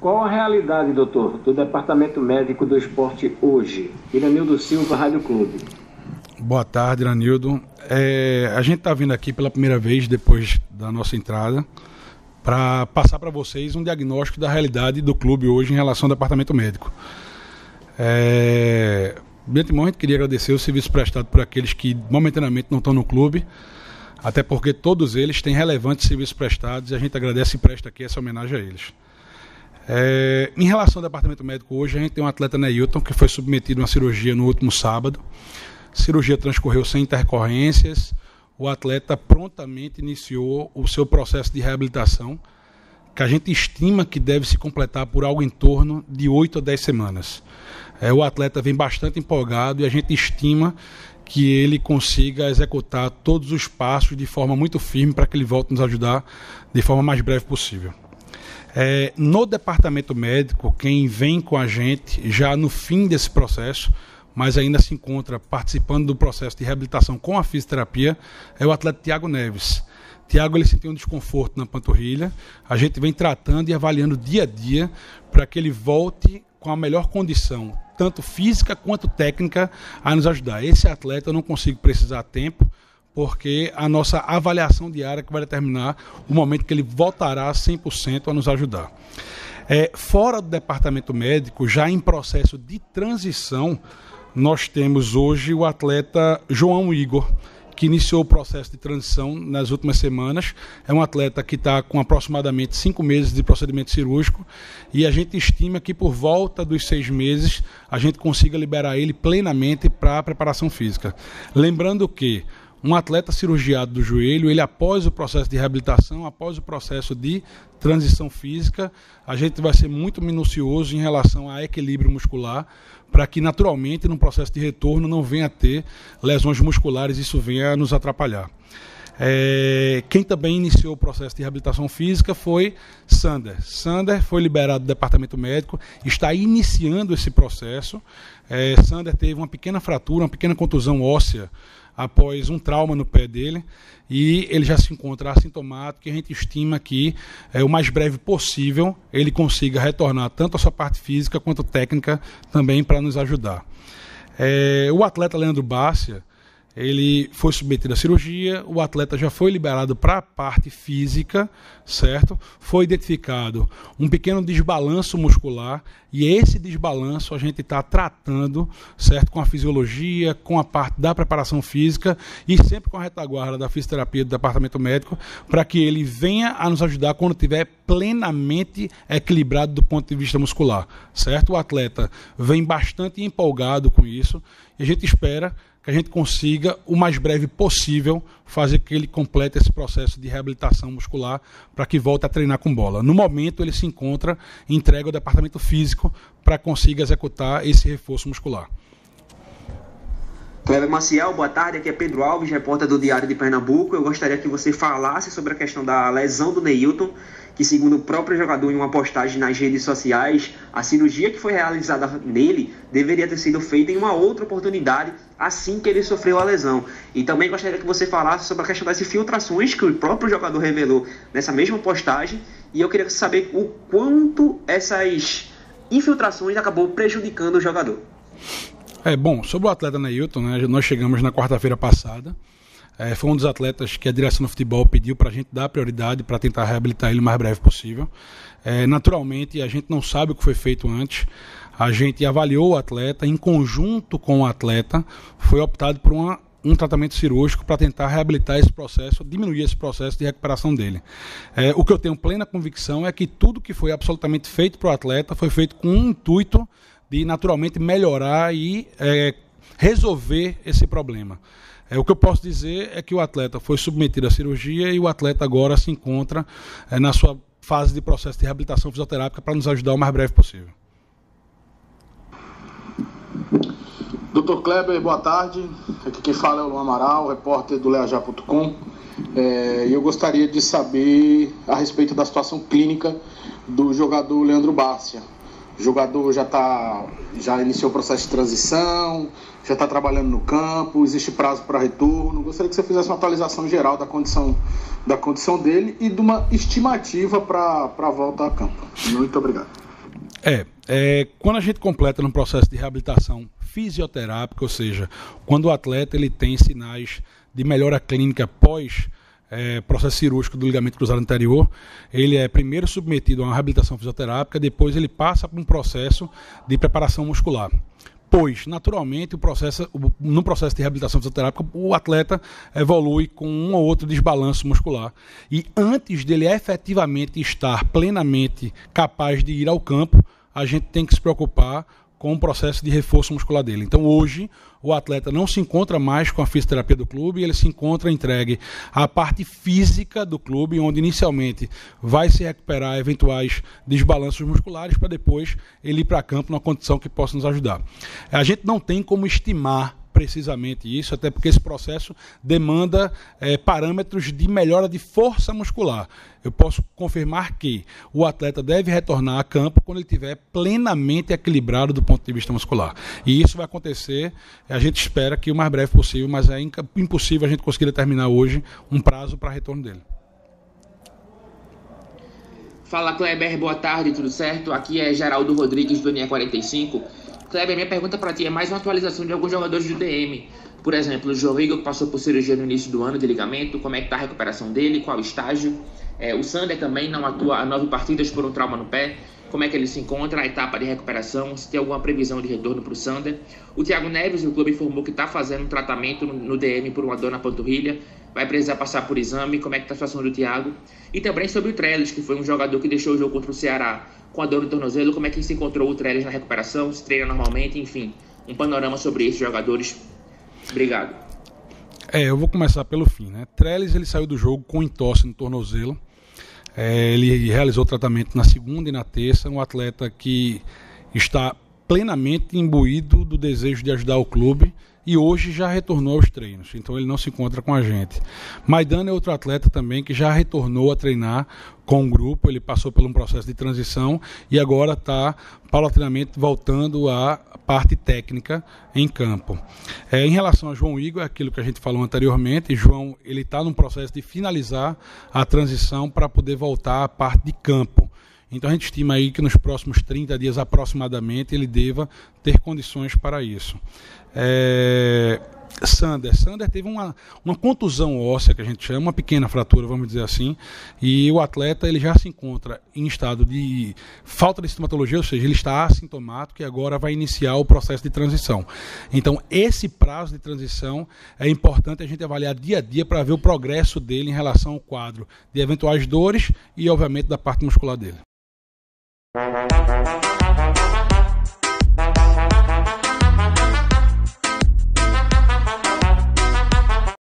Qual a realidade, doutor, do Departamento Médico do Esporte hoje? Iranildo Silva, Rádio Clube. Boa tarde, Iranildo. A gente está vindo aqui pela primeira vez depois da nossa entrada para passar para vocês um diagnóstico da realidade do clube hoje em relação ao departamento médico. De antemão, a gente queria agradecer o serviço prestado por aqueles que momentaneamente não estão no clube, até porque todos eles têm relevantes serviços prestados e a gente agradece e presta aqui essa homenagem a eles. Em relação ao departamento médico hoje, a gente tem um atleta Neilton que foi submetido a uma cirurgia no último sábado. A cirurgia transcorreu sem intercorrências. O atleta prontamente iniciou o seu processo de reabilitação, que a gente estima que deve se completar por algo em torno de 8 a 10 semanas. O atleta vem bastante empolgado e a gente estima que ele consiga executar todos os passos de forma muito firme para que ele volte a nos ajudar de forma mais breve possível. No departamento médico, quem vem com a gente já no fim desse processo, mas ainda se encontra participando do processo de reabilitação com a fisioterapia, é o atleta Thiago Neves. Thiago, ele sentiu um desconforto na panturrilha, a gente vem tratando e avaliando dia a dia para que ele volte com a melhor condição, tanto física quanto técnica, a nos ajudar. Esse atleta eu não consigo precisar a tempo, porque a nossa avaliação diária que vai determinar o momento que ele voltará 100% a nos ajudar. Fora do departamento médico, já em processo de transição, nós temos hoje o atleta João Igor, que iniciou o processo de transição nas últimas semanas. É um atleta que está com aproximadamente 5 meses de procedimento cirúrgico e a gente estima que por volta dos 6 meses a gente consiga liberar ele plenamente para a preparação física. Lembrando que um atleta cirurgiado do joelho, ele após o processo de reabilitação, após o processo de transição física, a gente vai ser muito minucioso em relação a equilíbrio muscular, para que naturalmente no processo de retorno não venha a ter lesões musculares e isso venha a nos atrapalhar. Quem também iniciou o processo de reabilitação física foi Sander. Sander foi liberado do departamento médico, está iniciando esse processo. Sander teve uma pequena fratura, uma pequena contusão óssea após um trauma no pé dele e ele já se encontra assintomático e a gente estima que o mais breve possível ele consiga retornar tanto a sua parte física quanto técnica também para nos ajudar. O atleta Leandro Bárcia, ele foi submetido à cirurgia, o atleta já foi liberado para a parte física, certo? Foi identificado um pequeno desbalanço muscular e esse desbalanço a gente está tratando, certo? Com a fisiologia, com a parte da preparação física e sempre com a retaguarda da fisioterapia do departamento médico para que ele venha a nos ajudar quando estiver plenamente equilibrado do ponto de vista muscular, certo? O atleta vem bastante empolgado com isso e a gente espera que a gente consiga, o mais breve possível, fazer que ele complete esse processo de reabilitação muscular para que volte a treinar com bola. No momento, ele se encontra entregue ao departamento físico para que consiga executar esse reforço muscular. Cleber Maciel, boa tarde, aqui é Pedro Alves, repórter do Diário de Pernambuco. Eu gostaria que você falasse sobre a questão da lesão do Neilton, que segundo o próprio jogador em uma postagem nas redes sociais, a cirurgia que foi realizada nele deveria ter sido feita em uma outra oportunidade assim que ele sofreu a lesão. E também gostaria que você falasse sobre a questão das infiltrações que o próprio jogador revelou nessa mesma postagem, e eu queria saber o quanto essas infiltrações acabou prejudicando o jogador. Bom, sobre o atleta Neilton, né, nós chegamos na quarta-feira passada. Foi um dos atletas que a direção do futebol pediu para a gente dar prioridade para tentar reabilitar ele o mais breve possível. Naturalmente, a gente não sabe o que foi feito antes. A gente avaliou o atleta, em conjunto com o atleta, foi optado por um tratamento cirúrgico para tentar reabilitar esse processo, diminuir esse processo de recuperação dele. O que eu tenho plena convicção é que tudo que foi absolutamente feito para o atleta foi feito com um intuito de naturalmente melhorar e resolver esse problema. O que eu posso dizer é que o atleta foi submetido à cirurgia e o atleta agora se encontra na sua fase de processo de reabilitação fisioterápica para nos ajudar o mais breve possível. Dr. Kleber, boa tarde. Aqui quem fala é o Luan Amaral, repórter do leajá.com. E eu gostaria de saber a respeito da situação clínica do jogador Leandro Bárcia. O jogador já iniciou o processo de transição, já está trabalhando no campo, existe prazo para retorno. Gostaria que você fizesse uma atualização geral da condição dele e de uma estimativa para a volta a campo. Muito obrigado. Quando a gente completa num processo de reabilitação fisioterápica, ou seja, quando o atleta ele tem sinais de melhora clínica pós processo cirúrgico do ligamento cruzado anterior, ele é primeiro submetido a uma reabilitação fisioterápica, depois ele passa por um processo de preparação muscular. Pois, naturalmente, no processo de reabilitação fisioterápica, o atleta evolui com um ou outro desbalanço muscular. E antes dele efetivamente estar plenamente capaz de ir ao campo, a gente tem que se preocupar com o processo de reforço muscular dele. Então, hoje, o atleta não se encontra mais com a fisioterapia do clube, ele se encontra entregue à parte física do clube, onde inicialmente vai se recuperar eventuais desbalanços musculares para depois ele ir para campo numa condição que possa nos ajudar. A gente não tem como estimar precisamente isso, até porque esse processo demanda parâmetros de melhora de força muscular. Eu posso confirmar que o atleta deve retornar a campo quando ele estiver plenamente equilibrado do ponto de vista muscular. E isso vai acontecer, a gente espera que o mais breve possível, mas é impossível a gente conseguir determinar hoje um prazo para retorno dele. Fala, Kleber, boa tarde, tudo certo? Aqui é Geraldo Rodrigues do NE45. Kleber, minha pergunta para ti é mais uma atualização de alguns jogadores do DM. Por exemplo, o João Igor, que passou por cirurgia no início do ano de ligamento, como é que está a recuperação dele, qual o estágio? O Sander também não atua há 9 partidas por um trauma no pé. Como é que ele se encontra, a etapa de recuperação, se tem alguma previsão de retorno para o Sander. O Thiago Neves, o clube informou que está fazendo um tratamento no DM por uma dor na panturrilha, vai precisar passar por exame, como é que está a situação do Thiago. E também sobre o Trellis, que foi um jogador que deixou o jogo contra o Ceará com a dor no tornozelo, como é que se encontrou o Trellis na recuperação, se treina normalmente, enfim, um panorama sobre esses jogadores. Obrigado. Eu vou começar pelo fim, né? Trellis, ele saiu do jogo com entorse no tornozelo. Ele realizou o tratamento na segunda e na terça, um atleta que está plenamente imbuído do desejo de ajudar o clube e hoje já retornou aos treinos, então ele não se encontra com a gente. Maidana é outro atleta também que já retornou a treinar com o grupo, ele passou por um processo de transição e agora está paulatinamente voltando à parte técnica em campo. Em relação a João Igor, é aquilo que a gente falou anteriormente, João ele está num processo de finalizar a transição para poder voltar à parte de campo. Então a gente estima aí que nos próximos 30 dias aproximadamente ele deva ter condições para isso. Sander teve uma contusão óssea, que a gente chama, uma pequena fratura, vamos dizer assim, e o atleta ele já se encontra em estado de falta de sintomatologia, ou seja, ele está assintomático e agora vai iniciar o processo de transição. Então esse prazo de transição é importante a gente avaliar dia a dia para ver o progresso dele em relação ao quadro de eventuais dores e obviamente da parte muscular dele.